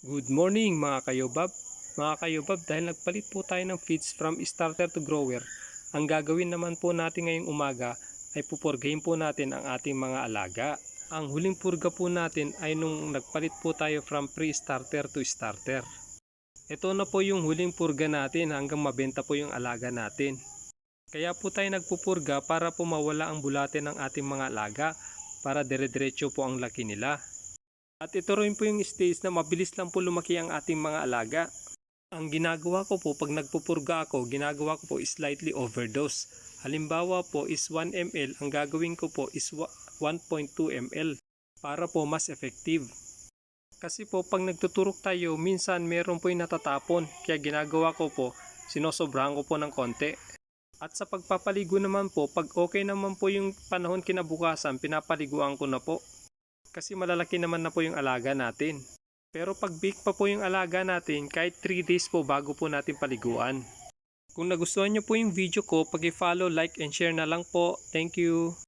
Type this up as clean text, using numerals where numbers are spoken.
Good morning mga kayobab. Mga kayobab, dahil nagpalit po tayo ng feeds from starter to grower, ang gagawin naman po natin ngayong umaga ay pupurgahin po natin ang ating mga alaga. Ang huling purga po natin ay nung nagpalit po tayo from pre-starter to starter. Ito na po yung huling purga natin hanggang mabenta po yung alaga natin. Kaya po tayo nagpupurga para po mawala ang bulate ng ating mga alaga para dire-diretso po ang laki nila. At ito rin po yung stage na mabilis lang po lumaki ang ating mga alaga. Ang ginagawa ko po pag nagpupurga ako, ginagawa ko po is slightly overdose. Halimbawa po is 1 ml, ang gagawin ko po is 1.2 ml para po mas effective. Kasi po pag nagtuturok tayo, minsan meron po yung natatapon. Kaya ginagawa ko po, sinosobrahan ko po ng konti. At sa pagpapaligo naman po, pag okay naman po yung panahon kinabukasan, pinapaliguan ko na po. Kasi malalaki naman na po yung alaga natin. Pero pag big pa po yung alaga natin, kahit 3 days po bago po natin paliguan. Kung nagustuhan nyo po yung video ko, pag-follow, like, and share na lang po. Thank you!